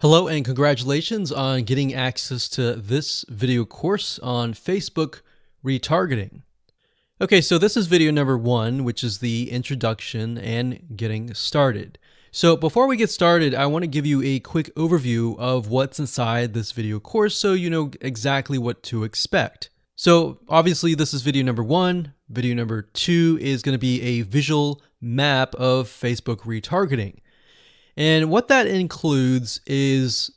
Hello and congratulations on getting access to this video course on Facebook retargeting. Okay, so this is video number 1, which is the introduction and getting started. So before we get started, I want to give you a quick overview of what's inside this video course so you know exactly what to expect. So obviously this is video number 1. Video number 2 is going to be a visual map of Facebook retargeting. And what that includes is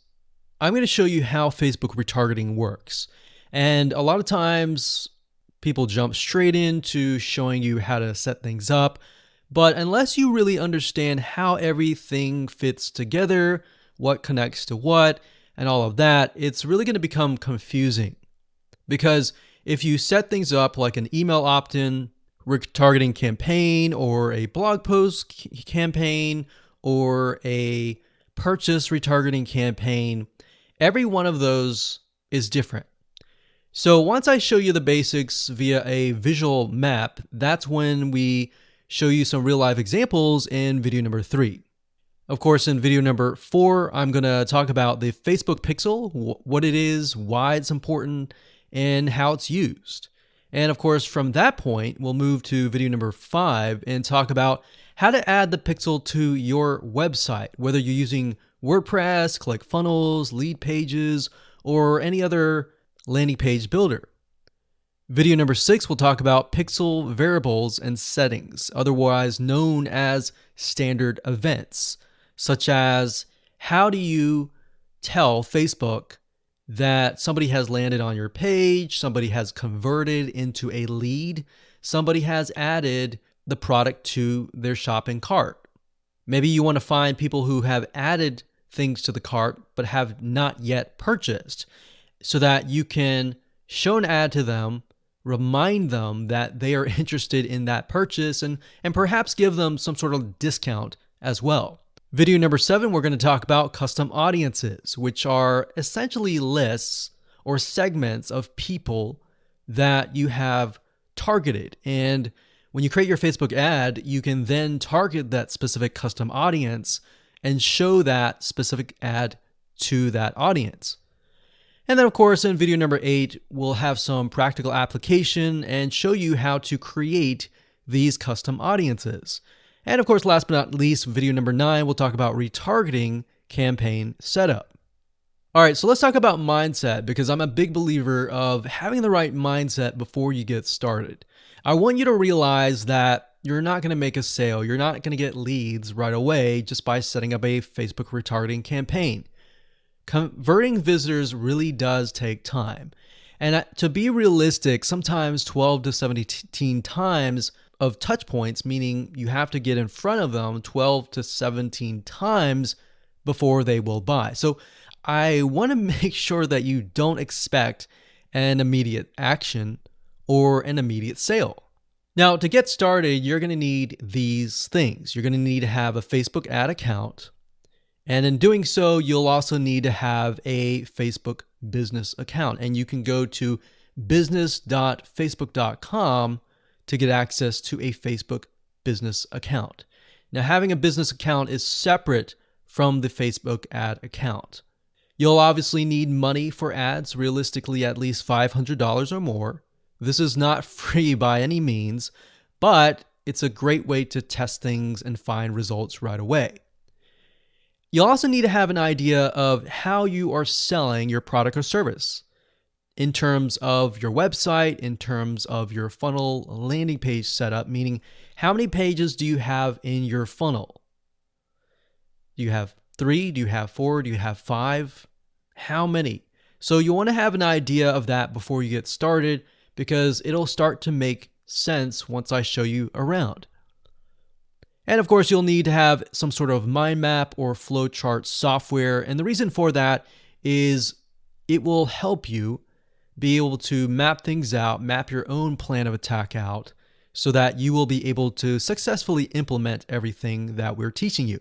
I'm going to show you how Facebook retargeting works. And a lot of times people jump straight into showing you how to set things up. But unless you really understand how everything fits together, what connects to what, and all of that, it's really going to become confusing. Because if you set things up like an email opt-in retargeting campaign or a blog post campaign, or a purchase retargeting campaign, every one of those is different. So once I show you the basics via a visual map, that's when we show you some real life examples in video number 3. Of course, in video number 4, I'm going to talk about the Facebook Pixel, what it is, why it's important, and how it's used. And of course, from that point, we'll move to video number 5 and talk about how to add the pixel to your website, whether you're using WordPress, ClickFunnels, Leadpages, or any other landing page builder. Video number 6 will talk about pixel variables and settings, otherwise known as standard events, such as how do you tell Facebook that somebody has landed on your page, somebody has converted into a lead, somebody has added the product to their shopping cart. Maybe you want to find people who have added things to the cart but have not yet purchased so that you can show an ad to them, remind them that they are interested in that purchase, and perhaps give them some sort of discount as well. Video number 7, we're going to talk about custom audiences, which are essentially lists or segments of people that you have targeted. And when you create your Facebook ad, you can then target that specific custom audience and show that specific ad to that audience. And then of course, in video number 8, we'll have some practical application and show you how to create these custom audiences. And of course, last but not least, video number 9, we'll talk about retargeting campaign setup. All right, so let's talk about mindset, because I'm a big believer of having the right mindset before you get started. I want you to realize that you're not going to make a sale. You're not going to get leads right away just by setting up a Facebook retargeting campaign. Converting visitors really does take time. And to be realistic, sometimes 12 to 17 times of touch points, meaning you have to get in front of them 12 to 17 times before they will buy. So I want to make sure that you don't expect an immediate action or an immediate sale. Now, to get started, you're going to need these things. You're going to need to have a Facebook ad account. And in doing so, you'll also need to have a Facebook business account. And you can go to business.facebook.com to get access to a Facebook business account. Now, having a business account is separate from the Facebook ad account. You'll obviously need money for ads, realistically at least $500 or more. This is not free by any means, but it's a great way to test things and find results right away. You'll also need to have an idea of how you are selling your product or service in terms of your website, in terms of your funnel landing page setup, meaning how many pages do you have in your funnel? Do you have 3? Do you have 4? Do you have 5? How many? So you want to have an idea of that before you get started, because it'll start to make sense once I show you around. And of course, you'll need to have some sort of mind map or flowchart software. And the reason for that is it will help you be able to map things out, map your own plan of attack out, so that you will be able to successfully implement everything that we're teaching you.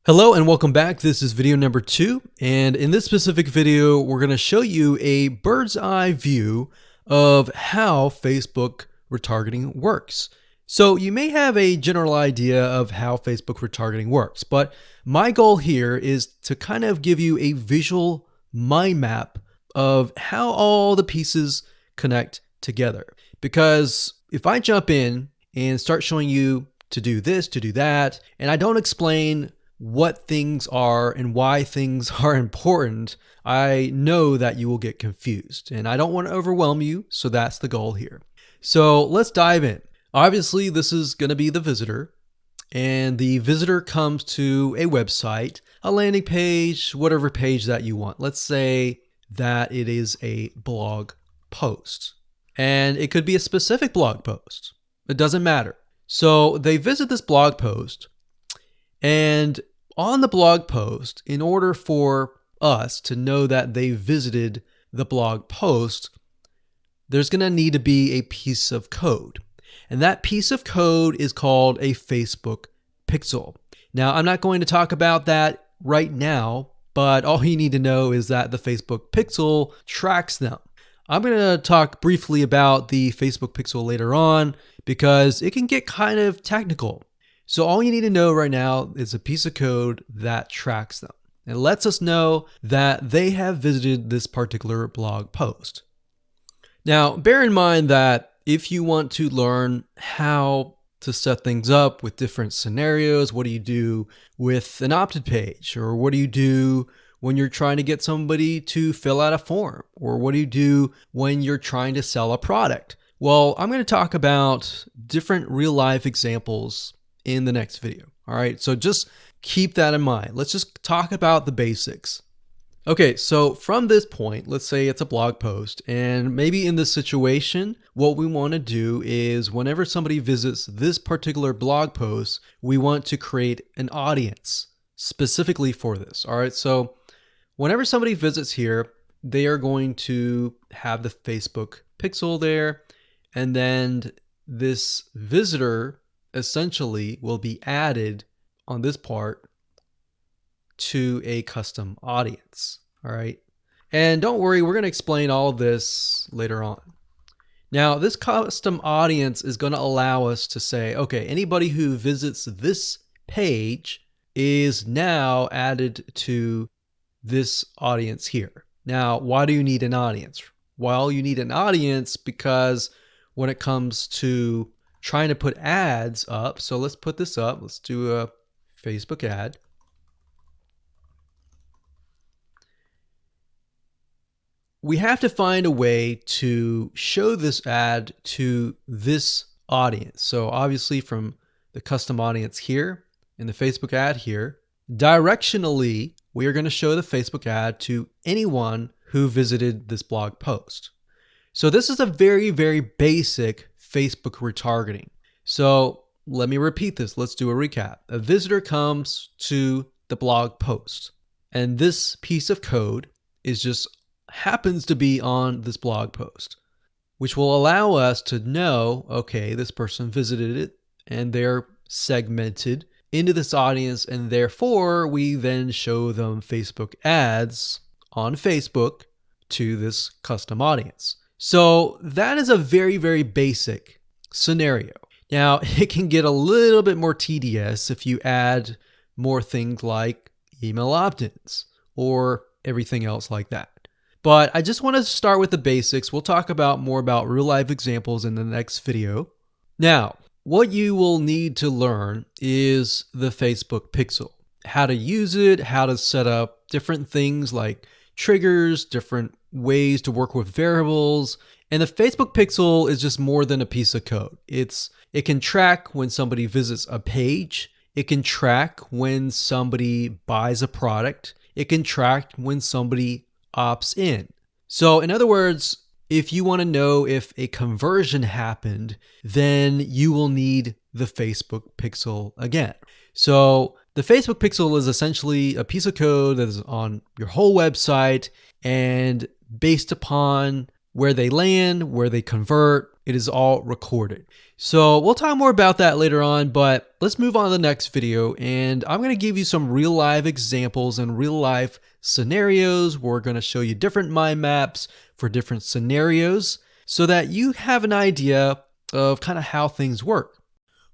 Hello and welcome back. This is video number 2. And in this specific video, we're going to show you a bird's eye view of how Facebook retargeting works. So you may have a general idea of how Facebook retargeting works, but my goal here is to kind of give you a visual mind map of how all the pieces connect together. Because if I jump in and start showing you to do this, to do that, and I don't explain what things are and why things are important, I know that you will get confused, and I don't want to overwhelm you, so that's the goal here. So let's dive in. Obviously, this is going to be the visitor, and the visitor comes to a website, a landing page, whatever page that you want. Let's say that it is a blog post, and it could be a specific blog post. It doesn't matter. So they visit this blog post, and on the blog post, in order for us to know that they visited the blog post, there's going to need to be a piece of code. And that piece of code is called a Facebook pixel. Now, I'm not going to talk about that right now, but all you need to know is that the Facebook pixel tracks them. I'm going to talk briefly about the Facebook pixel later on because it can get kind of technical. So all you need to know right now is a piece of code that tracks them. It lets us know that they have visited this particular blog post. Now, bear in mind that if you want to learn how to set things up with different scenarios, what do you do with an opt-in page? Or what do you do when you're trying to get somebody to fill out a form? Or what do you do when you're trying to sell a product? Well, I'm going to talk about different real-life examples in the next video. All right, so just keep that in mind. Let's just talk about the basics. Okay, so from this point, let's say it's a blog post, and maybe in this situation, what we want to do is whenever somebody visits this particular blog post, we want to create an audience specifically for this. All right, so whenever somebody visits here, they are going to have the Facebook pixel there, and then this visitor essentially will be added on this part to a custom audience. All right. And don't worry, we're going to explain all of this later on. Now, this custom audience is going to allow us to say, okay, anybody who visits this page is now added to this audience here. Now, why do you need an audience? Well, you need an audience because when it comes to trying to put ads up, so let's put this up. Let's do a Facebook ad. We have to find a way to show this ad to this audience. So obviously from the custom audience here in the Facebook ad here, directionally, we are going to show the Facebook ad to anyone who visited this blog post. So this is a very, very basic Facebook retargeting. So let me repeat this. Let's do a recap. A visitor comes to the blog post, and this piece of code is just happens to be on this blog post, which will allow us to know, okay, this person visited it and they're segmented into this audience, and therefore we then show them Facebook ads on Facebook to this custom audience. So that is a very, very basic scenario. Now, it can get a little bit more tedious if you add more things like email opt-ins or everything else like that. But I just want to start with the basics. We'll talk about more about real life examples in the next video. Now, what you will need to learn is the Facebook pixel, how to use it, how to set up different things like triggers, different ways to work with variables. And the Facebook pixel is just more than a piece of code. It can track when somebody visits a page. It can track when somebody buys a product. It can track when somebody opts in. So in other words, if you want to know if a conversion happened, then you will need the Facebook pixel again. So the Facebook pixel is essentially a piece of code that is on your whole website, and based upon where they land, where they convert, it is all recorded. So we'll talk more about that later on, but let's move on to the next video, and I'm going to give you some real life examples and real life scenarios. We're going to show you different mind maps for different scenarios so that you have an idea of kind of how things work.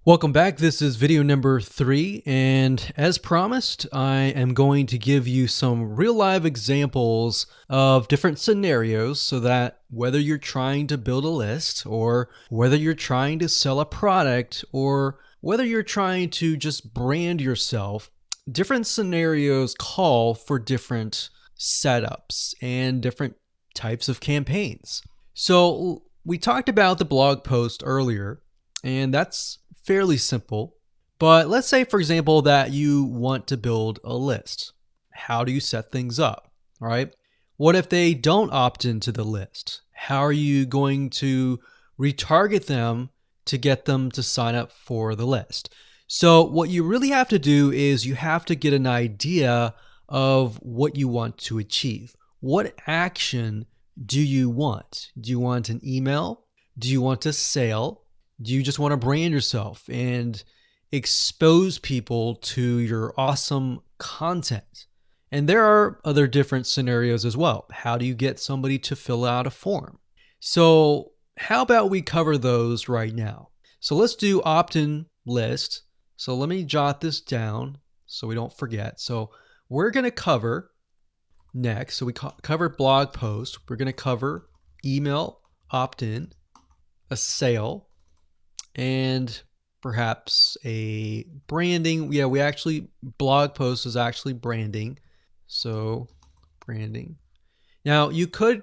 Welcome back. This is video number 3, and as promised, I am going to give you some real live examples of different scenarios so that whether you're trying to build a list, or whether you're trying to sell a product, or whether you're trying to just brand yourself, different scenarios call for different setups and different types of campaigns. So we talked about the blog post earlier, and that's fairly simple. But let's say, for example, that you want to build a list. How do you set things up? All right. What if they don't opt into the list? How are you going to retarget them to get them to sign up for the list? So what you really have to do is you have to get an idea of what you want to achieve. What action do you want? Do you want an email? Do you want a sale? Do you just want to brand yourself and expose people to your awesome content? And there are other different scenarios as well. How do you get somebody to fill out a form? So how about we cover those right now? So let's do opt-in list. So let me jot this down so we don't forget. So we're going to cover next. So we covered blog post. We're going to cover email opt-in, a sale, and perhaps a branding. Yeah, blog post is actually branding. So branding. Now you could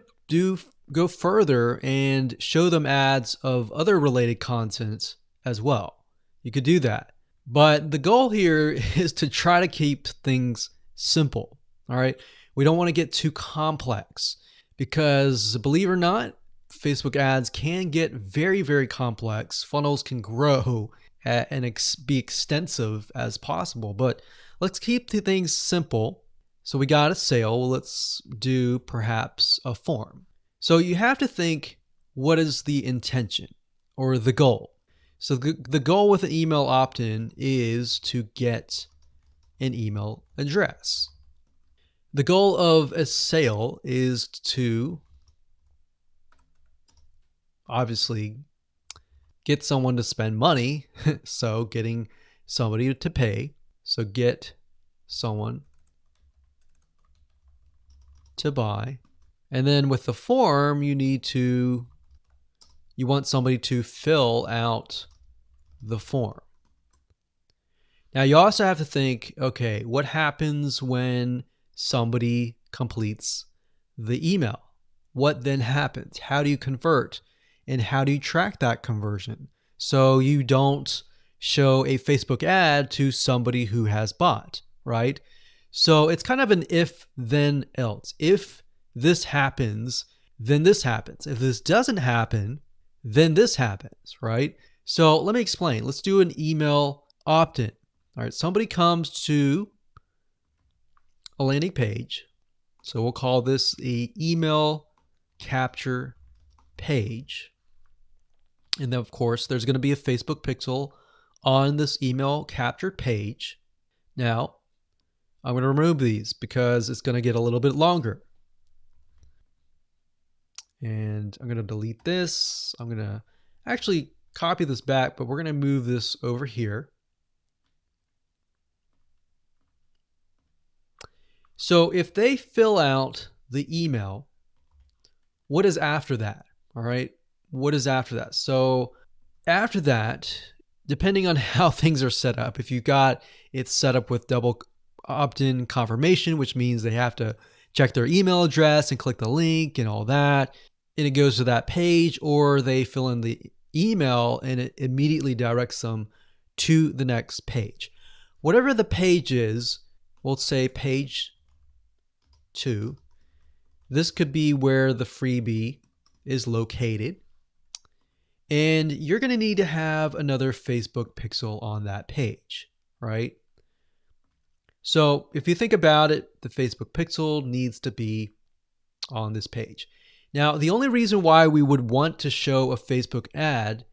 go further and show them ads of other related content as well. You could do that. But the goal here is to try to keep things simple. All right. We don't want to get too complex, because believe it or not, Facebook ads can get very, very complex. Funnels can grow and be extensive as possible, but let's keep the things simple. So we got a sale. Let's do perhaps a form. So you have to think, what is the intention or the goal? So the goal with an email opt-in is to get an email address. The goal of a sale is to obviously get someone to spend money. So getting somebody to pay. So get someone to buy. And then with the form, you want somebody to fill out the form. Now you also have to think, okay, what happens when somebody completes the email? What then happens? How do you convert? And how do you track that conversion so you don't show a Facebook ad to somebody who has bought, right? So it's kind of an if, then, else. If this happens, then this happens. If this doesn't happen, then this happens, right? So let me explain. Let's do an email opt-in. All right, somebody comes to a landing page. So we'll call this the email capture page. And then, of course, there's going to be a Facebook pixel on this email captured page. Now, I'm going to remove these because it's going to get a little bit longer. And I'm going to delete this. I'm going to actually copy this back, but we're going to move this over here. So if they fill out the email, what is after that? All right. What is after that? So after that, depending on how things are set up, if you got it set up with double opt-in confirmation, which means they have to check their email address and click the link and all that, and it goes to that page, or they fill in the email and it immediately directs them to the next page. Whatever the page is, we'll say page 2. This could be where the freebie is located. And you're going to need to have another Facebook pixel on that page, right? So if you think about it, the Facebook pixel needs to be on this page. Now, the only reason why we would want to show a Facebook ad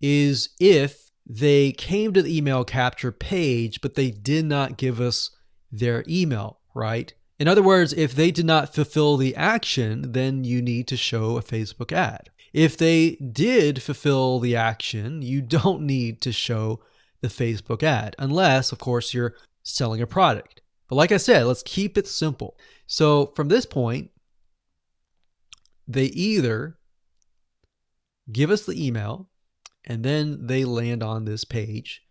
is if they came to the email capture page, but they did not give us their email, right? In other words, if they did not fulfill the action, then you need to show a Facebook ad. If they did fulfill the action, you don't need to show the Facebook ad, unless, of course, you're selling a product. But like I said, let's keep it simple. So from this point, they either give us the email and then they land on this page.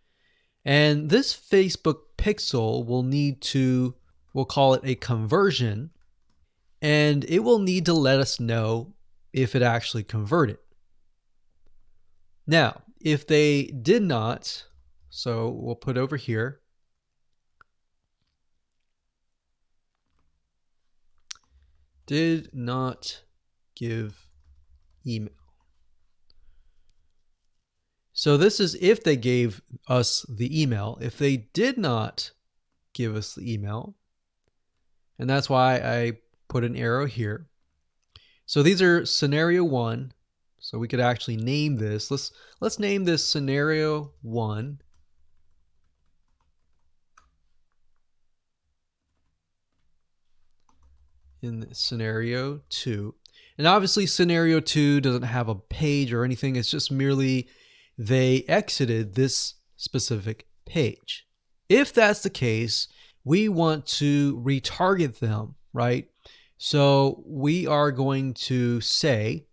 And this Facebook pixel will need to, we'll call it a conversion, and it will need to let us know if it actually converted. Now, if they did not, so we'll put over here, did not give email. So this is if they gave us the email. If they did not give us the email, and that's why I put an arrow here. So these are scenario 1. So we could actually name this. Let's name this scenario 1. In scenario 2. And obviously scenario 2 doesn't have a page or anything. It's just merely they exited this specific page. If that's the case, we want to retarget them, right? So we are going to say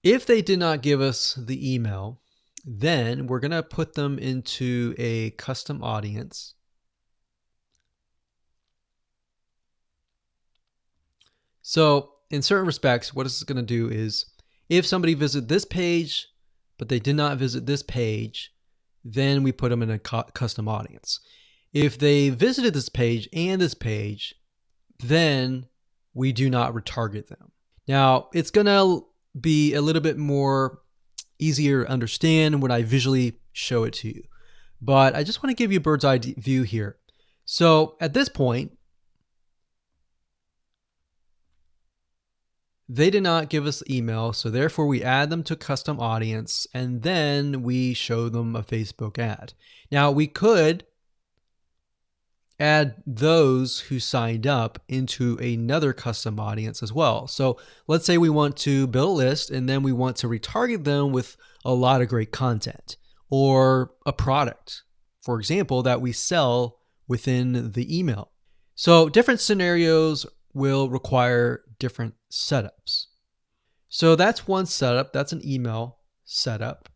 if they did not give us the email, then we're going to put them into a custom audience. So in certain respects, what it's going to do is if somebody visited this page, but they did not visit this page, then we put them in a custom audience. If they visited this page and this page, then we do not retarget them. Now, it's going to be a little bit more easier to understand when I visually show it to you. But I just want to give you a bird's eye view here. So at this point, they did not give us the email, so therefore we add them to custom audience, and then we show them a Facebook ad. Now we could add those who signed up into another custom audience as well. So let's say we want to build a list and then we want to retarget them with a lot of great content or a product, for example, that we sell within the email. So different scenarios will require different setups. So that's one setup. That's an email setup.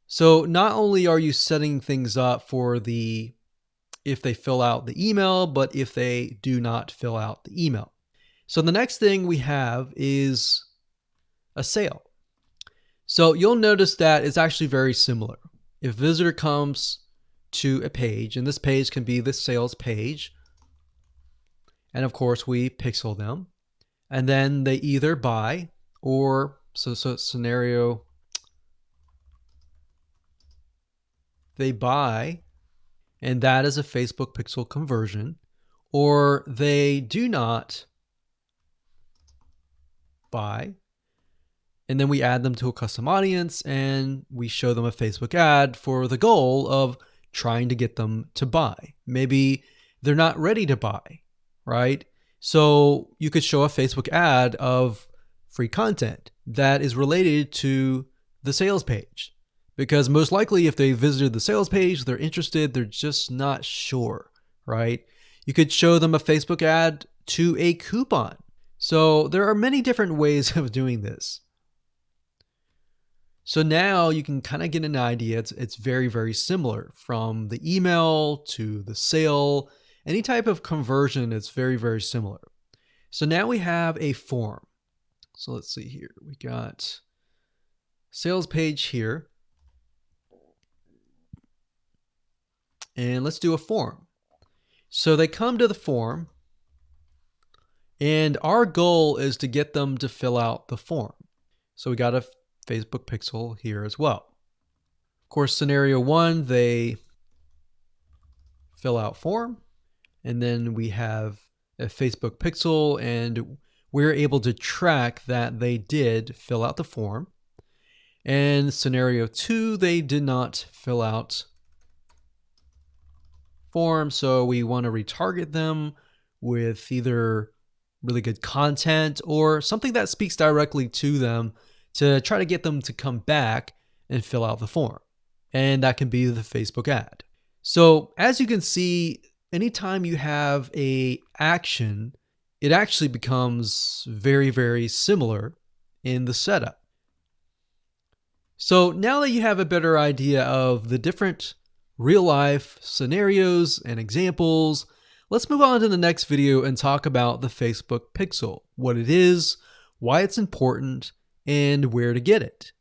So not only are you setting things up for if they fill out the email, but if they do not fill out the email. So the next thing we have is a sale. So you'll notice that it's actually very similar. If a visitor comes to a page, and this page can be the sales page, and of course we pixel them, and then they either buy or, so scenario, they buy, and that is a Facebook pixel conversion, or they do not buy, and then we add them to a custom audience and we show them a Facebook ad for the goal of trying to get them to buy. Maybe they're not ready to buy, right? So you could show a Facebook ad of free content that is related to the sales page. Because most likely if they visited the sales page, they're interested, they're just not sure, right? You could show them a Facebook ad to a coupon. So there are many different ways of doing this. So now you can kind of get an idea. It's very, very similar from the email to the sale. Any type of conversion, it's very, very similar. So now we have a form. So let's see here. We got sales page here. And let's do a form. So they come to the form, and our goal is to get them to fill out the form. So we got a Facebook pixel here as well. Of course, scenario 1, they fill out form, and then we have a Facebook pixel, and we're able to track that they did fill out the form. And scenario 2, they did not fill out form, so we want to retarget them with either really good content or something that speaks directly to them to try to get them to come back and fill out the form. And that can be the Facebook ad. So as you can see, anytime you have a action, it actually becomes very, very similar in the setup. So now that you have a better idea of the different real life scenarios and examples, let's move on to the next video and talk about the Facebook Pixel, what it is, why it's important, and where to get it.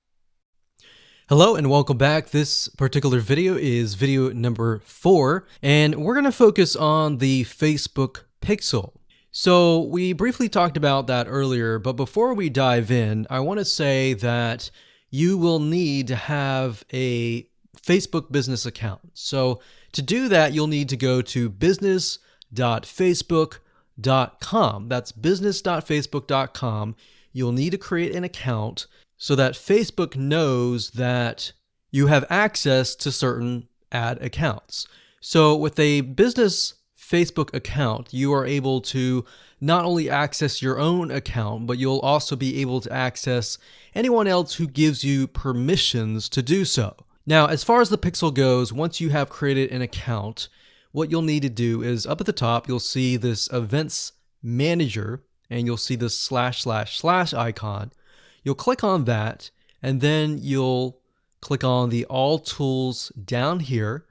Hello and welcome back. This particular video is video number 4, and we're going to focus on the Facebook Pixel. So we briefly talked about that earlier, but before we dive in, I want to say that you will need to have a Facebook business account. So to do that, you'll need to go to business.facebook.com. That's business.facebook.com. You'll need to create an account so that Facebook knows that you have access to certain ad accounts. So with a business Facebook account, you are able to not only access your own account, but you'll also be able to access anyone else who gives you permissions to do so. Now, as far as the Pixel goes, once you have created an account, what you'll need to do is up at the top, you'll see this Events Manager, and you'll see this / icon. You'll click on that, and then you'll click on the All Tools down here,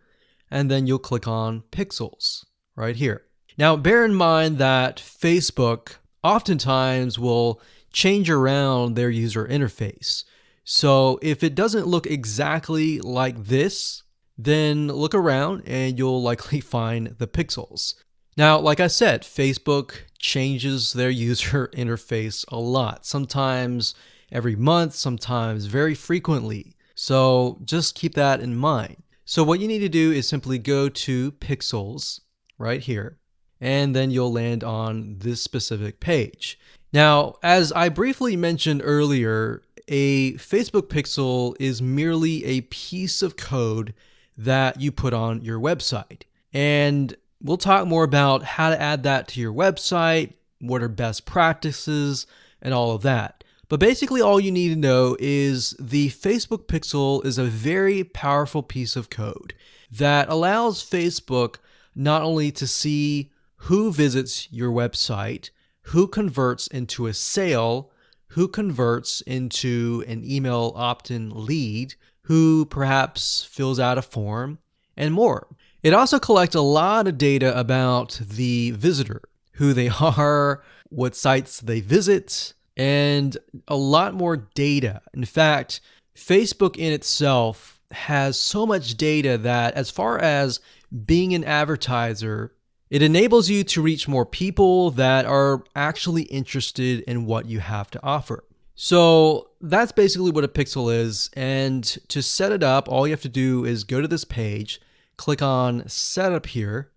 and then you'll click on Pixels right here. Now, bear in mind that Facebook oftentimes will change around their user interface. So if it doesn't look exactly like this, then look around and you'll likely find the pixels. Now, like I said, Facebook changes their user interface a lot, sometimes every month, sometimes very frequently. So just keep that in mind. So what you need to do is simply go to Pixels right here, and then you'll land on this specific page. Now, as I briefly mentioned earlier, a Facebook Pixel is merely a piece of code that you put on your website. And we'll talk more about how to add that to your website, what are best practices, and all of that. But basically all you need to know is the Facebook Pixel is a very powerful piece of code that allows Facebook not only to see who visits your website, who converts into a sale, who converts into an email opt-in lead, who perhaps fills out a form, and more. It also collects a lot of data about the visitor, who they are, what sites they visit, and a lot more data. In fact, Facebook in itself has so much data that as far as being an advertiser, it enables you to reach more people that are actually interested in what you have to offer. So that's basically what a pixel is. And to set it up, all you have to do is go to this page, click on Setup here,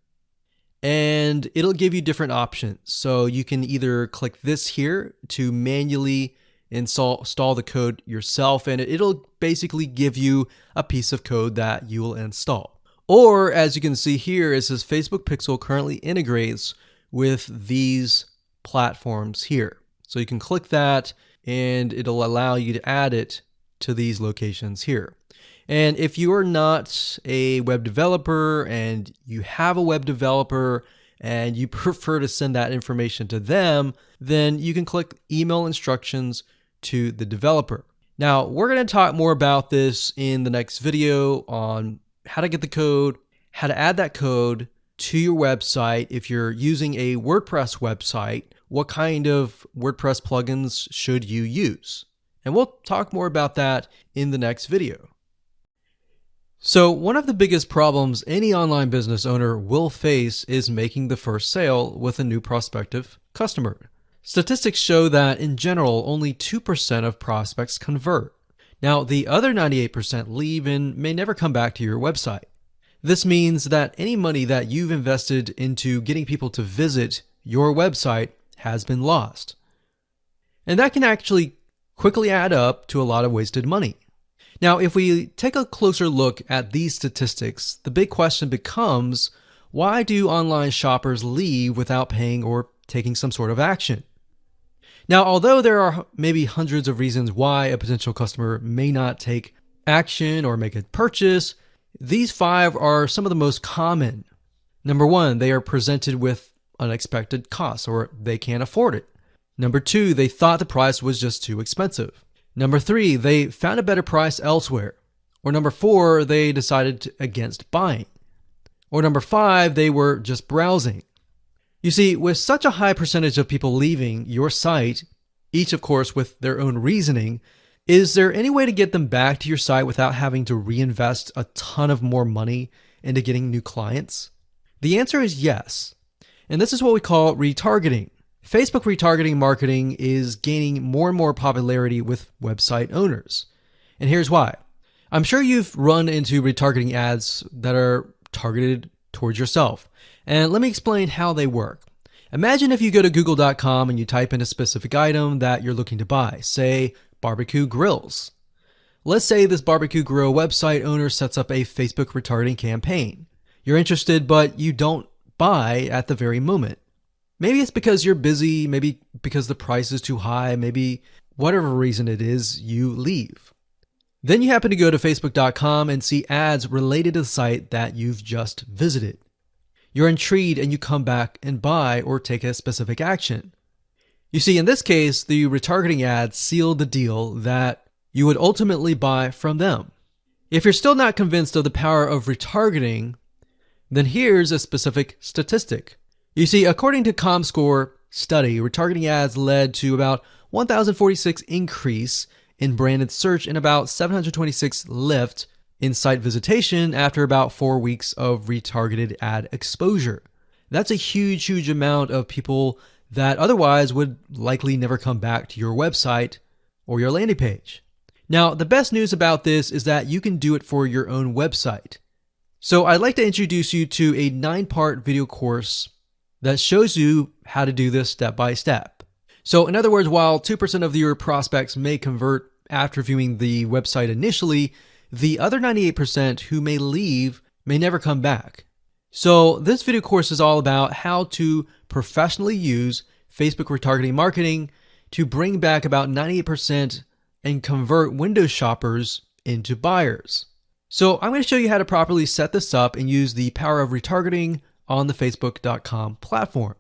and it'll give you different options. So you can either click this here to manually install the code yourself, and it'll basically give you a piece of code that you will install. Or as you can see here, it says Facebook Pixel currently integrates with these platforms here. So you can click that and it'll allow you to add it to these locations here. And if you are not a web developer and you have a web developer and you prefer to send that information to them, then you can click email instructions to the developer. Now, we're going to talk more about this in the next video on how to get the code, how to add that code to your website. If you're using a WordPress website, what kind of WordPress plugins should you use? And we'll talk more about that in the next video. So one of the biggest problems any online business owner will face is making the first sale with a new prospective customer. Statistics show that in general, only 2% of prospects convert. Now, the other 98% leave and may never come back to your website. This means that any money that you've invested into getting people to visit your website has been lost. And that can actually quickly add up to a lot of wasted money. Now, if we take a closer look at these statistics, the big question becomes, why do online shoppers leave without paying or taking some sort of action. Now, although there are maybe hundreds of reasons why a potential customer may not take action or make a purchase, these 5 are some of the most common. Number 1, they are presented with unexpected costs, or they can't afford it. Number 2, they thought the price was just too expensive. Number 3, they found a better price elsewhere. Or number 4, they decided against buying. Or number 5, they were just browsing. You see, with such a high percentage of people leaving your site, each of course with their own reasoning, is there any way to get them back to your site without having to reinvest a ton of more money into getting new clients? The answer is yes. And this is what we call retargeting. Facebook retargeting marketing is gaining more and more popularity with website owners. And here's why. I'm sure you've run into retargeting ads that are targeted towards yourself. And let me explain how they work. Imagine if you go to google.com and you type in a specific item that you're looking to buy, say barbecue grills. Let's say this barbecue grill website owner sets up a Facebook retargeting campaign. You're interested, but you don't buy at the very moment. Maybe it's because you're busy, maybe because the price is too high, maybe whatever reason it is, you leave. Then you happen to go to facebook.com and see ads related to the site that you've just visited. You're intrigued and you come back and buy or take a specific action. You see, in this case, the retargeting ads sealed the deal that you would ultimately buy from them. If you're still not convinced of the power of retargeting, then here's a specific statistic. You see, according to ComScore study, retargeting ads led to about 1,046 increase in branded search and about 726 lift in site visitation after about 4 weeks of retargeted ad exposure. That's a huge amount of people that otherwise would likely never come back to your website or your landing page. Now, the best news about this is that you can do it for your own website. So I'd like to introduce you to a 9-part video course that shows you how to do this step by step. So in other words, while 2% of your prospects may convert after viewing the website initially, the other 98% who may leave may never come back. So this video course is all about how to professionally use Facebook retargeting marketing to bring back about 98% and convert window shoppers into buyers. So I'm going to show you how to properly set this up and use the power of retargeting on the Facebook.com platform.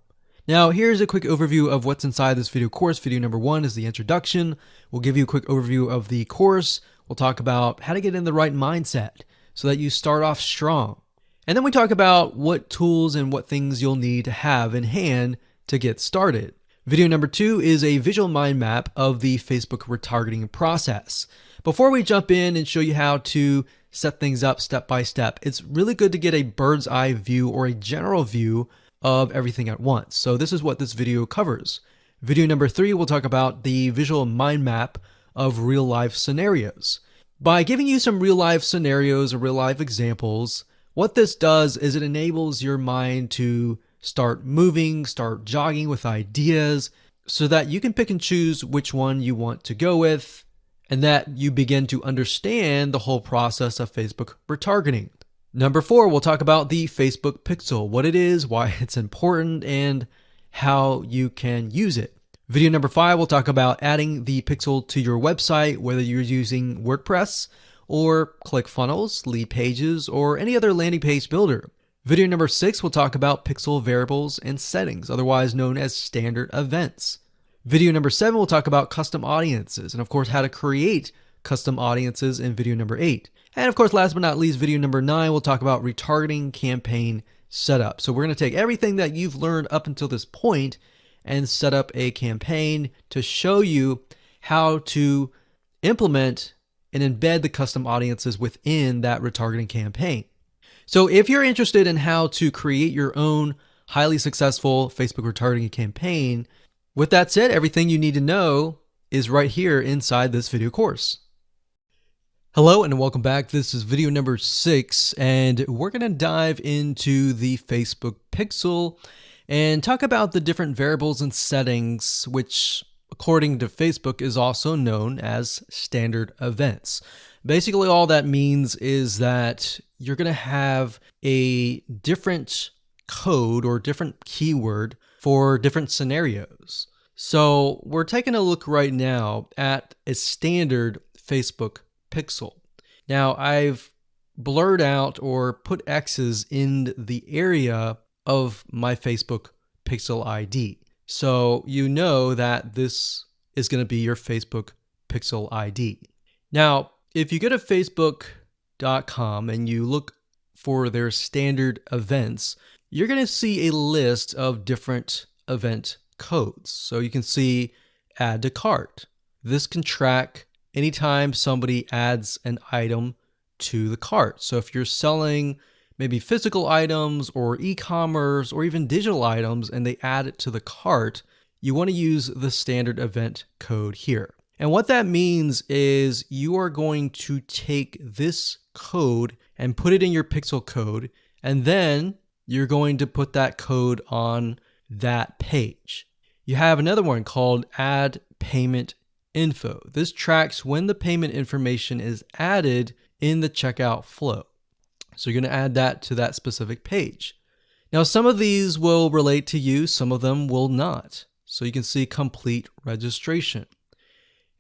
Now, here's a quick overview of what's inside this video course. Video number 1 is the introduction. We'll give you a quick overview of the course. We'll talk about how to get in the right mindset so that you start off strong. And then we talk about what tools and what things you'll need to have in hand to get started. Video number 2 is a visual mind map of the Facebook retargeting process. Before we jump in and show you how to set things up step by step, it's really good to get a bird's eye view or a general view of everything at once. So this is what this video covers. Video number 3 will talk about the visual mind map of real life scenarios. By giving you some real life scenarios or real life examples, what this does is it enables your mind to start moving, start jogging with ideas so that you can pick and choose which one you want to go with, and that you begin to understand the whole process of Facebook retargeting. Number 4, we'll talk about the Facebook Pixel, what it is, why it's important, and how you can use it. Video number 5, we'll talk about adding the Pixel to your website, whether you're using WordPress or ClickFunnels, Lead Pages, or any other landing page builder. Video number 6, we'll talk about Pixel variables and settings, otherwise known as standard events. Video number 7, we'll talk about custom audiences, and of course how to create custom audiences in video number 8. And of course, last but not least, video number 9, we'll talk about retargeting campaign setup. So we're going to take everything that you've learned up until this point and set up a campaign to show you how to implement and embed the custom audiences within that retargeting campaign. So if you're interested in how to create your own highly successful Facebook retargeting campaign, with that said, everything you need to know is right here inside this video course. Hello and welcome back. This is video number 6, and we're going to dive into the Facebook Pixel and talk about the different variables and settings, which according to Facebook is also known as standard events. Basically, all that means is that you're going to have a different code or different keyword for different scenarios. So we're taking a look right now at a standard Facebook pixel. Now I've blurred out or put X's in the area of my Facebook pixel ID. So you know that this is going to be your Facebook pixel ID. Now, if you go to facebook.com and you look for their standard events, you're going to see a list of different event codes. So you can see add to cart. This can track anytime somebody adds an item to the cart. So if you're selling maybe physical items or e-commerce or even digital items and they add it to the cart, you want to use the standard event code here. And what that means is you are going to take this code and put it in your pixel code, and then you're going to put that code on that page. You have another one called add payment info. This tracks when the payment information is added in the checkout flow. So you're going to add that to that specific page. Now, some of these will relate to you, some of them will not. So you can see complete registration.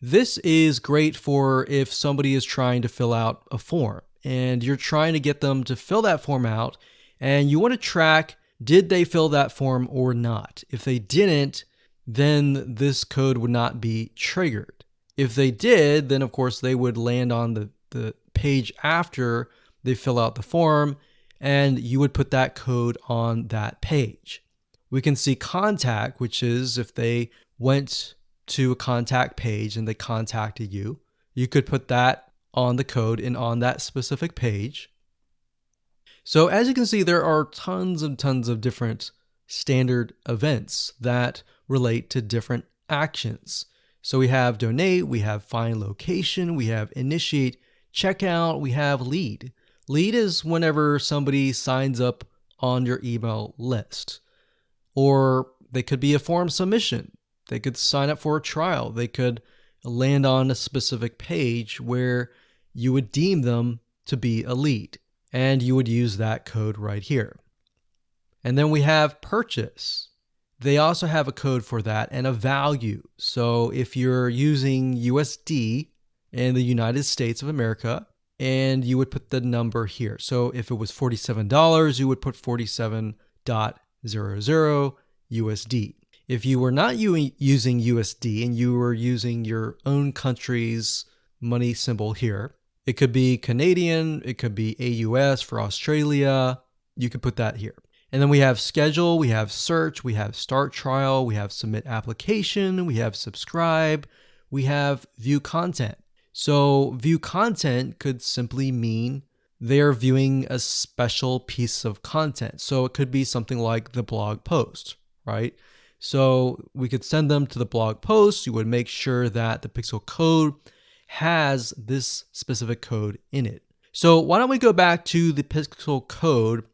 This is great for if somebody is trying to fill out a form and you're trying to get them to fill that form out and you want to track, did they fill that form or not? If they didn't, then this code would not be triggered. If they did, then of course they would land on the page after they fill out the form, and you would put that code on that page. We can see contact, which is if they went to a contact page and they contacted you, you could put that on the code and on that specific page. So as you can see, there are tons and tons of different standard events that relate to different actions. So we have donate, we have find location, we have initiate checkout, we have lead. Lead is whenever somebody signs up on your email list. Or they could be a form submission. They could sign up for a trial. They could land on a specific page where you would deem them to be a lead. And you would use that code right here. And then we have purchase. They also have a code for that and a value. So if you're using USD in the United States of America, and you would put the number here. So if it was $47, you would put 47.00 USD. If you were not using USD and you were using your own country's money symbol here, it could be Canadian, it could be AUS for Australia, you could put that here. And then we have schedule, we have search, we have start trial, we have submit application, we have subscribe, we have view content. So view content could simply mean they're viewing a special piece of content. So it could be something like the blog post, right? So we could send them to the blog post. You would make sure that the pixel code has this specific code in it. So why don't we go back to the pixel code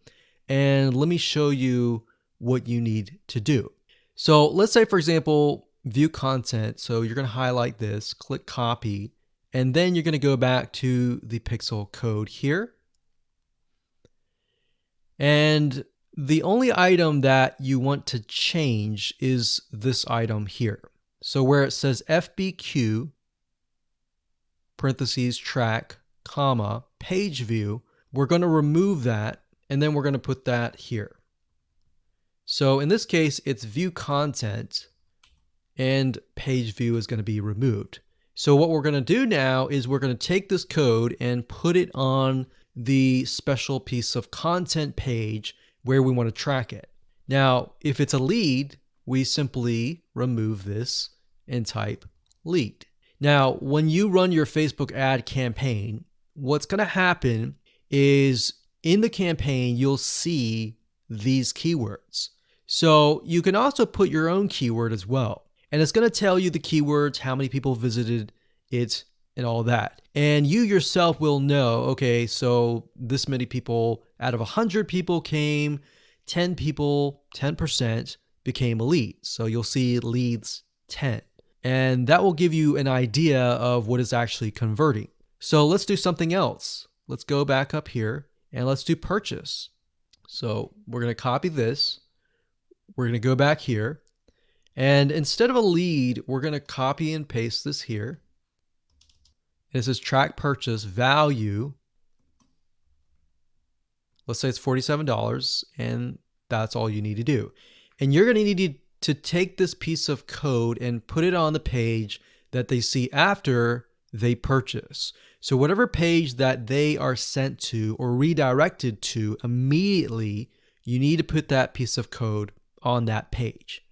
and let me show you what you need to do. So let's say, for example, view content. So you're going to highlight this, click copy, and then you're going to go back to the pixel code here. And the only item that you want to change is this item here. So where it says FBQ, parentheses, track, comma, page view, we're going to remove that and then we're going to put that here. So in this case, it's view content and page view is going to be removed. So what we're going to do now is we're going to take this code and put it on the special piece of content page where we want to track it. Now, if it's a lead, we simply remove this and type lead. Now, when you run your Facebook ad campaign, what's going to happen is in the campaign, you'll see these keywords. So you can also put your own keyword as well. And it's going to tell you the keywords, how many people visited it, and all that. And you yourself will know, okay, so this many people out of 100 people came, 10 people, 10% became a lead. So you'll see leads 10. And that will give you an idea of what is actually converting. So let's do something else. Let's go back up here and let's do purchase. So we're going to copy this. we're going to go back here. And instead of a lead, we're going to copy and paste this here. It says track purchase value. Let's say it's $47, and that's all you need to do. And you're going to need to take this piece of code and put it on the page that they see after they purchase. So whatever page that they are sent to or redirected to immediately, you need to put that piece of code on that page.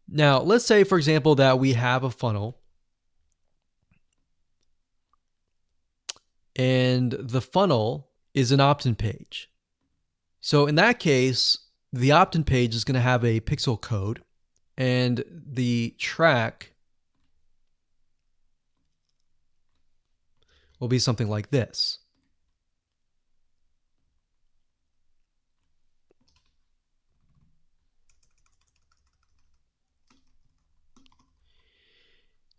Now, let's say, for example, that we have a funnel and the funnel is an opt-in page. So in that case, the opt-in page is going to have a pixel code, and the track will be something like this.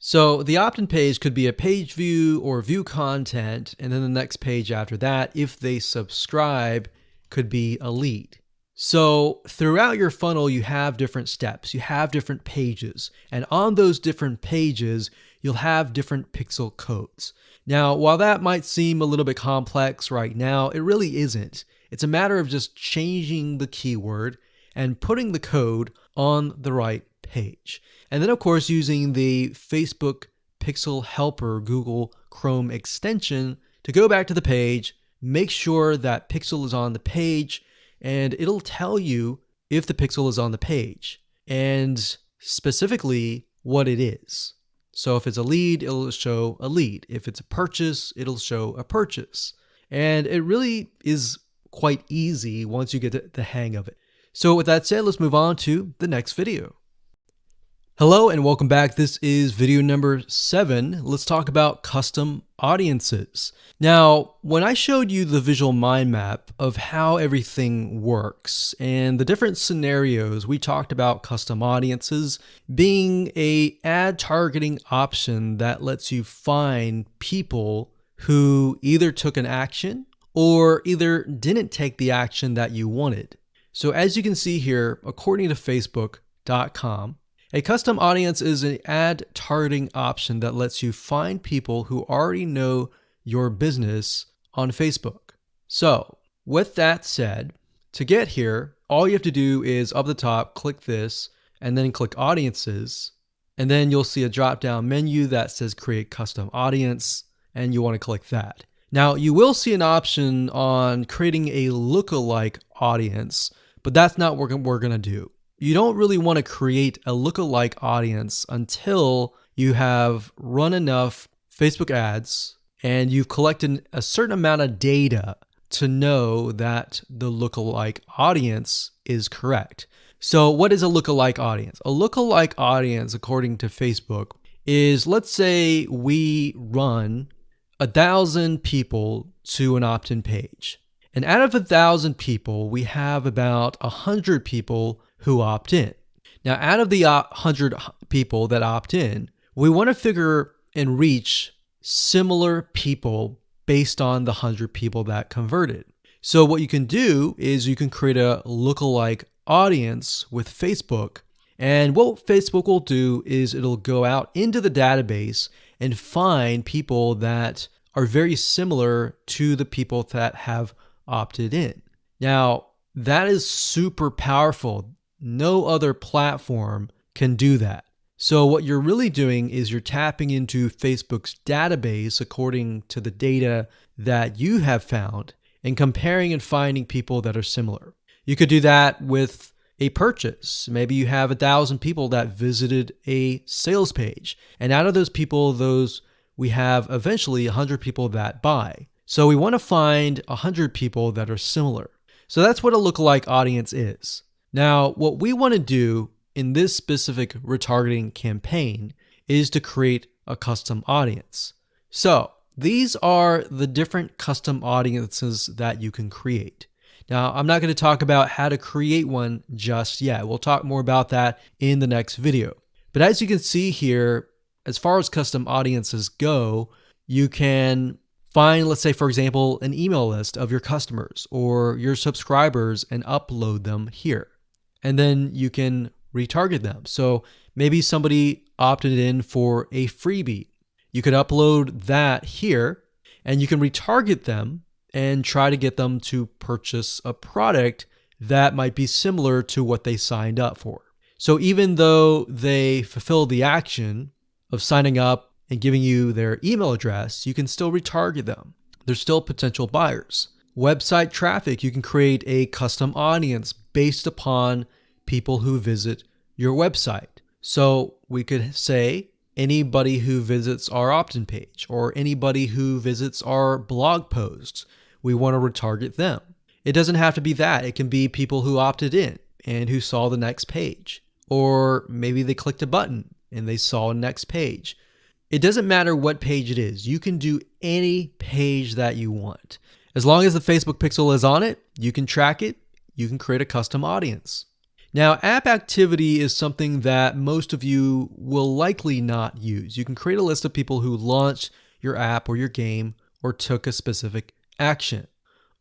So the opt-in page could be a page view or view content, and then the next page after that, if they subscribe, could be a lead. So throughout your funnel, you have different steps, you have different pages, and on those different pages, you'll have different pixel codes. Now, while that might seem a little bit complex right now, it really isn't. It's a matter of just changing the keyword and putting the code on the right page. And then, of course, using the Facebook Pixel Helper Google Chrome extension to go back to the page, make sure that pixel is on the page, and it'll tell you if the pixel is on the page and specifically what it is. So if it's a lead, it'll show a lead. If it's a purchase, it'll show a purchase. And it really is quite easy once you get the hang of it. So with that said, let's move on to the next video. Hello and welcome back. This is video number 7. Let's talk about custom audiences. Now, when I showed you the visual mind map of how everything works and the different scenarios, we talked about custom audiences being an ad targeting option that lets you find people who either took an action or either didn't take the action that you wanted. So as you can see here, according to Facebook.com, a custom audience is an ad targeting option that lets you find people who already know your business on Facebook. So with that said, to get here, all you have to do is up the top, click this, and then click audiences. And then you'll see a drop-down menu that says create custom audience, and you want to click that. Now you will see an option on creating a lookalike audience, but that's not what we're going to do. You don't really want to create a lookalike audience until you have run enough Facebook ads and you've collected a certain amount of data to know that the lookalike audience is correct. So what is a lookalike audience? A lookalike audience, according to Facebook, is, let's say we run 1,000 people to an opt-in page. And out of 1,000 people, we have about 100 people who opt in. Now, out of the 100 people that opt in, we want to figure and reach similar people based on the 100 people that converted. So what you can do is you can create a lookalike audience with Facebook. And what Facebook will do is it'll go out into the database and find people that are very similar to the people that have opted in. Now, that is super powerful. No other platform can do that. So what you're really doing is you're tapping into Facebook's database according to the data that you have found and comparing and finding people that are similar. You could do that with a purchase. Maybe you have 1,000 people that visited a sales page. And out of those people, we have eventually 100 people that buy. So we want to find 100 people that are similar. So that's what a lookalike audience is. Now, what we want to do in this specific retargeting campaign is to create a custom audience. So these are the different custom audiences that you can create. Now, I'm not going to talk about how to create one just yet. We'll talk more about that in the next video. But as you can see here, as far as custom audiences go, you can find, let's say, for example, an email list of your customers or your subscribers and upload them here. and then you can retarget them. So maybe somebody opted in for a freebie. You could upload that here and you can retarget them and try to get them to purchase a product that might be similar to what they signed up for. So even though they fulfill the action of signing up and giving you their email address, you can still retarget them. They're still potential buyers. Website traffic, you can create a custom audience based upon people who visit your website. So we could say anybody who visits our opt-in page or anybody who visits our blog posts, we want to retarget them. It doesn't have to be that. It can be people who opted in and who saw the next page. Or maybe they clicked a button and they saw a next page. It doesn't matter what page it is. You can do any page that you want. As long as the Facebook pixel is on it, you can track it, you can create a custom audience. Now, app activity is something that most of you will likely not use. You can create a list of people who launched your app or your game or took a specific action.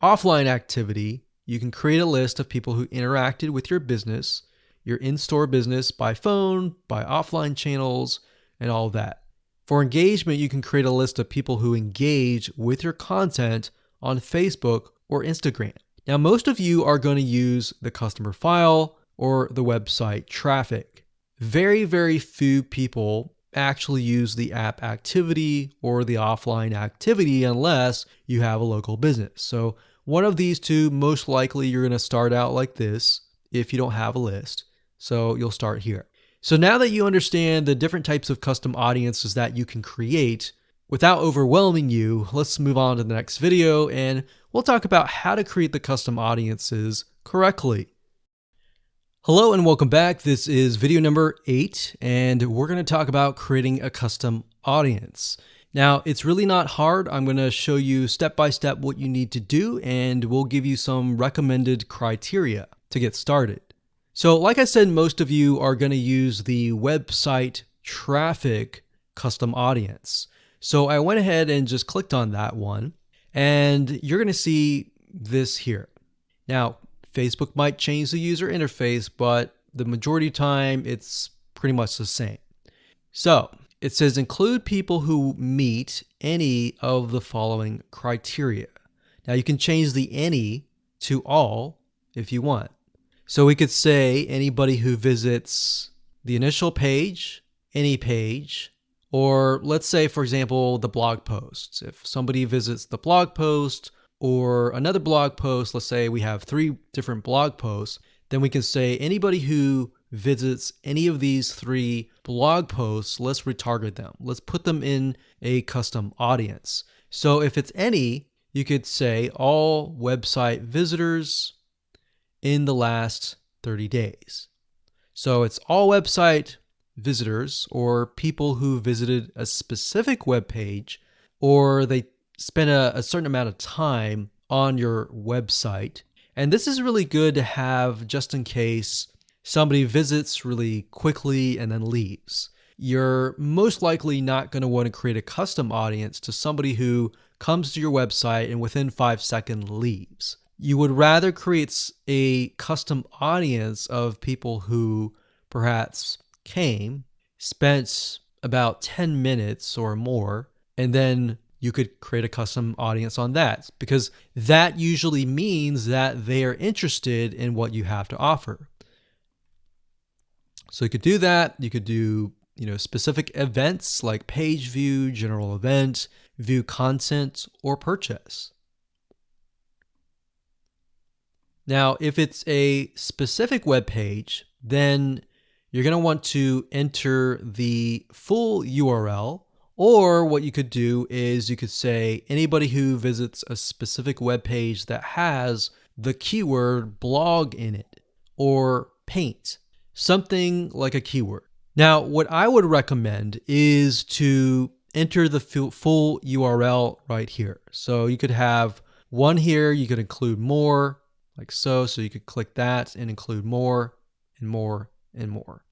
Offline activity, you can create a list of people who interacted with your business, your in-store business by phone, by offline channels, and all that. For engagement, you can create a list of people who engage with your content on Facebook or Instagram. Now, most of you are going to use the customer file or the website traffic. Very, very few people actually use the app activity or the offline activity unless you have a local business. So one of these two, most likely you're going to start out like this if you don't have a list. So you'll start here. So now that you understand the different types of custom audiences that you can create, without overwhelming you, let's move on to the next video and we'll talk about how to create the custom audiences correctly. Hello and welcome back. This is video number 8 and we're going to talk about creating a custom audience. Now, it's really not hard. I'm going to show you step by step what you need to do and we'll give you some recommended criteria to get started. So like I said, most of you are going to use the website traffic custom audience. So I went ahead and just clicked on that one and you're going to see this here. Now, Facebook might change the user interface, but the majority of the time it's pretty much the same. So it says include people who meet any of the following criteria. Now you can change the any to all if you want. So we could say anybody who visits the initial page, any page, or let's say, for example, the blog posts. If somebody visits the blog post or another blog post, let's say we have 3 different blog posts, then we can say anybody who visits any of these 3 blog posts, let's retarget them. Let's put them in a custom audience. So if it's any, you could say all website visitors in the last 30 days. So it's all website visitors or people who visited a specific web page or they spend a certain amount of time on your website. And this is really good to have just in case somebody visits really quickly and then leaves. You're most likely not going to want to create a custom audience to somebody who comes to your website and within 5 seconds leaves. You would rather create a custom audience of people who perhaps came, spent about 10 minutes or more, and then you could create a custom audience on that because that usually means that they are interested in what you have to offer. So you could do that. You could do, specific events like page view, general event, view content, or purchase. Now, if it's a specific web page, then you're going to want to enter the full URL. Or what you could do is you could say anybody who visits a specific web page that has the keyword blog in it or paint, something like a keyword. Now, what I would recommend is to enter the full URL right here. So you could have one here, you could include more like so. So you could click that and include more and more and more.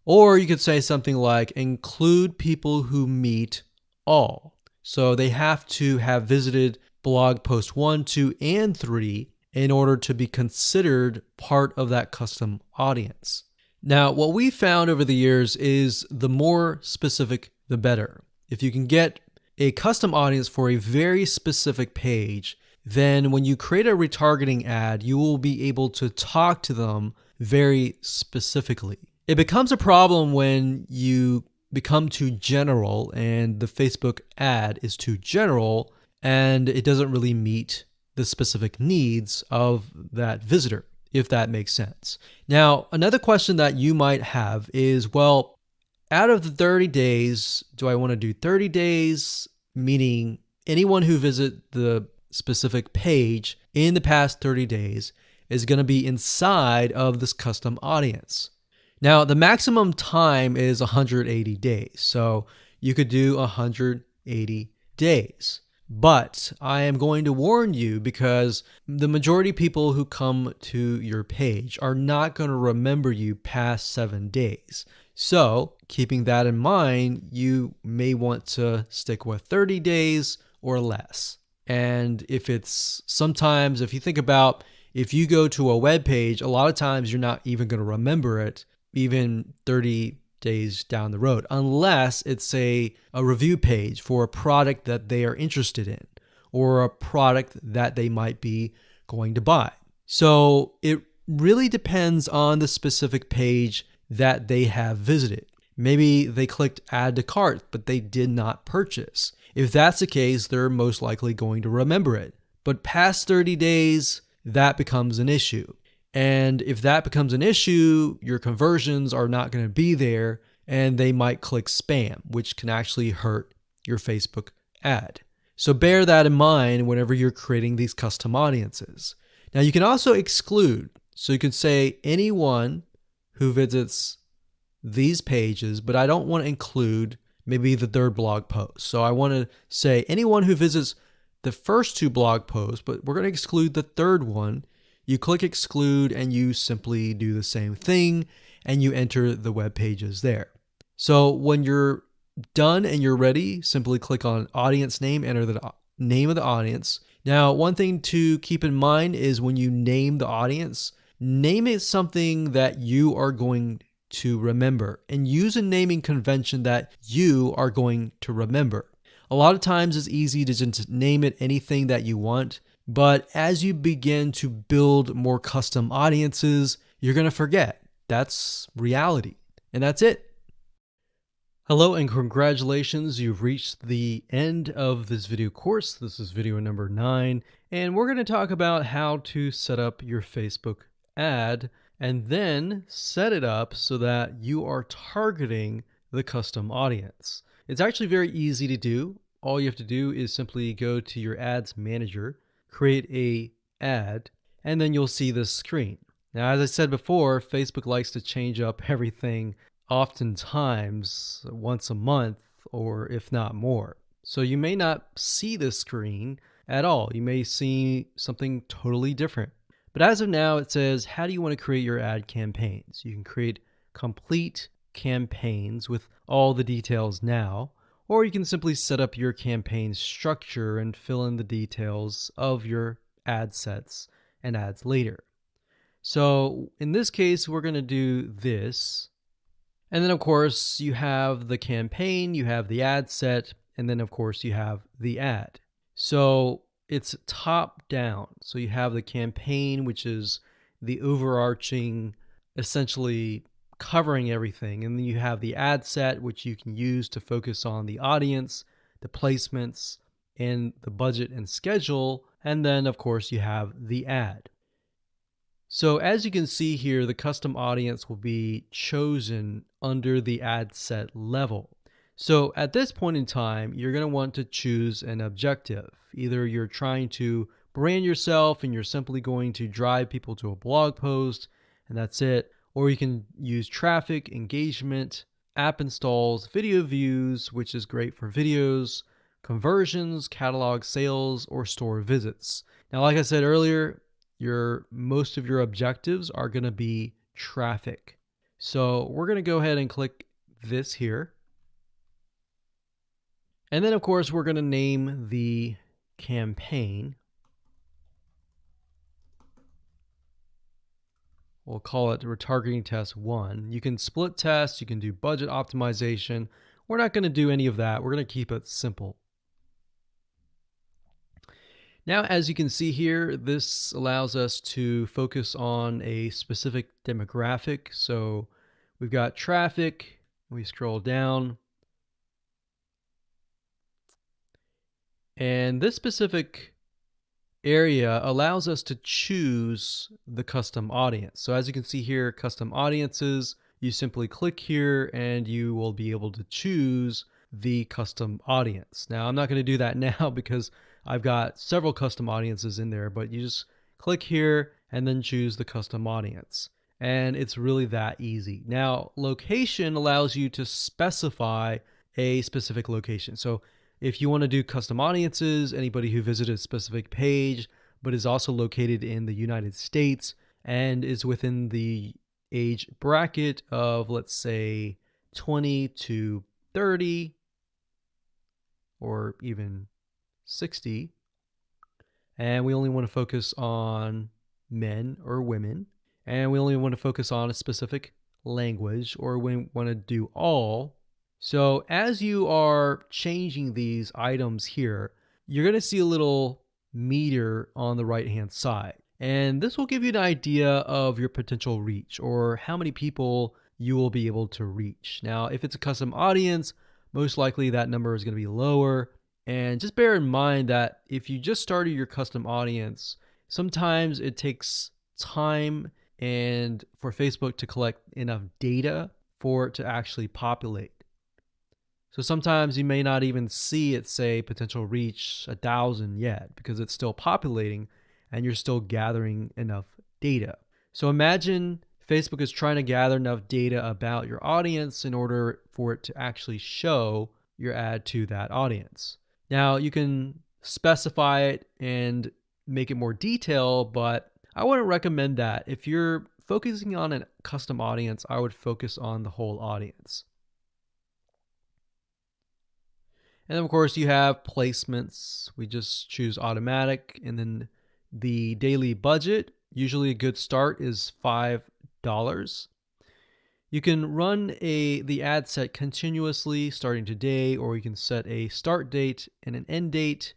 Or you could say something like include people who meet all. So they have to have visited blog post 1, 2, and 3 in order to be considered part of that custom audience. Now, what we found over the years is the more specific, the better. If you can get a custom audience for a very specific page, then when you create a retargeting ad, you will be able to talk to them very specifically. It becomes a problem when you become too general and the Facebook ad is too general and it doesn't really meet the specific needs of that visitor, if that makes sense. Now, another question that you might have is, well, out of the 30 days, do I want to do 30 days, meaning anyone who visits the specific page in the past 30 days is going to be inside of this custom audience? Now, the maximum time is 180 days, so you could do 180 days. But I am going to warn you because the majority of people who come to your page are not going to remember you past 7 days. So, keeping that in mind, you may want to stick with 30 days or less. And if you think about, if you go to a web page, a lot of times you're not even going to remember it even 30 days down the road, unless it's a review page for a product that they are interested in or a product that they might be going to buy. So it really depends on the specific page that they have visited. Maybe they clicked add to cart, but they did not purchase. If that's the case, they're most likely going to remember it. But past 30 days, that becomes an issue. And if that becomes an issue, your conversions are not going to be there and they might click spam, which can actually hurt your Facebook ad. So bear that in mind whenever you're creating these custom audiences. Now you can also exclude. So you can say anyone who visits these pages, but I don't want to include maybe the third blog post. So I want to say anyone who visits the first 2 blog posts, but we're going to exclude the third one. You click exclude and you simply do the same thing and you enter the web pages there. So when you're done and you're ready, simply click on audience name, enter the name of the audience. Now, one thing to keep in mind is when you name the audience, name it something that you are going to remember and use a naming convention that you are going to remember. A lot of times it's easy to just name it anything that you want. But as you begin to build more custom audiences, you're going to forget. That's reality. And that's it. Hello and congratulations. You've reached the end of this video course. This is video number 9. And we're going to talk about how to set up your Facebook ad and then set it up so that you are targeting the custom audience. It's actually very easy to do. All you have to do is simply go to your ads manager, create a ad, and then you'll see this screen. Now, as I said before, Facebook likes to change up everything oftentimes once a month, or if not more. So you may not see this screen at all. You may see something totally different. But as of now, it says, how do you want to create your ad campaigns? You can create complete campaigns with all the details now, or you can simply set up your campaign structure and fill in the details of your ad sets and ads later. So in this case, we're going to do this. And then of course you have the campaign, you have the ad set, and then of course you have the ad. So it's top down. So you have the campaign, which is the overarching, essentially covering everything. And then you have the ad set, which you can use to focus on the audience, the placements, and the budget and schedule. And then of course you have the ad. So as you can see here, the custom audience will be chosen under the ad set level. So at this point in time, you're going to want to choose an objective. Either you're trying to brand yourself and you're simply going to drive people to a blog post and that's it. Or you can use traffic, engagement, app installs, video views, which is great for videos, conversions, catalog sales, or store visits. Now, like I said earlier, most of your objectives are going to be traffic. So we're going to go ahead and click this here. And then of course we're going to name the campaign. We'll call it retargeting test 1. You can split test, you can do budget optimization. We're not going to do any of that. We're going to keep it simple. Now, as you can see here, this allows us to focus on a specific demographic. So we've got traffic, we scroll down, and this specific area allows us to choose the custom audience. So as you can see here, custom audiences, you simply click here and you will be able to choose the custom audience. Now, I'm not going to do that now because I've got several custom audiences in there, but you just click here and then choose the custom audience. And it's really that easy. Now, location allows you to specify a specific location. So if you want to do custom audiences, anybody who visited a specific page, but is also located in the United States and is within the age bracket of, let's say, 20 to 30, or even 60, and we only want to focus on men or women, and we only want to focus on a specific language, or we want to do all. So as you are changing these items here, you're going to see a little meter on the right hand side, and this will give you an idea of your potential reach or how many people you will be able to reach. Now, if it's a custom audience, most likely that number is going to be lower. And just bear in mind that if you just started your custom audience, sometimes it takes time and for Facebook to collect enough data for it to actually populate. So sometimes you may not even see it say potential reach 1,000 yet because it's still populating and you're still gathering enough data. So imagine Facebook is trying to gather enough data about your audience in order for it to actually show your ad to that audience. Now, you can specify it and make it more detailed, but I wouldn't recommend that. If you're focusing on a custom audience, I would focus on the whole audience. And then, of course, you have placements. We just choose automatic, and then the daily budget. Usually a good start is $5. You can run the ad set continuously starting today, or you can set a start date and an end date.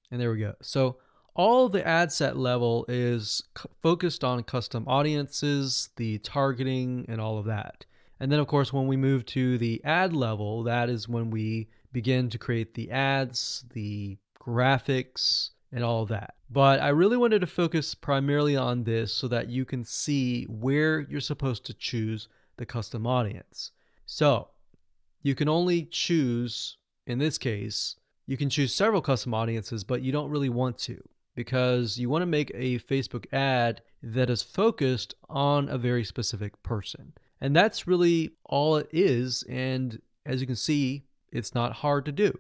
And there we go. So all the ad set level is focused on custom audiences, the targeting, and all of that. And then, of course, when we move to the ad level, that is when we begin to create the ads, the graphics, and all of that. But I really wanted to focus primarily on this so that you can see where you're supposed to choose the custom audience. So you can only choose, in this case, you can choose several custom audiences, but you don't really want to, because you want to make a Facebook ad that is focused on a very specific person. And that's really all it is. And as you can see, it's not hard to do.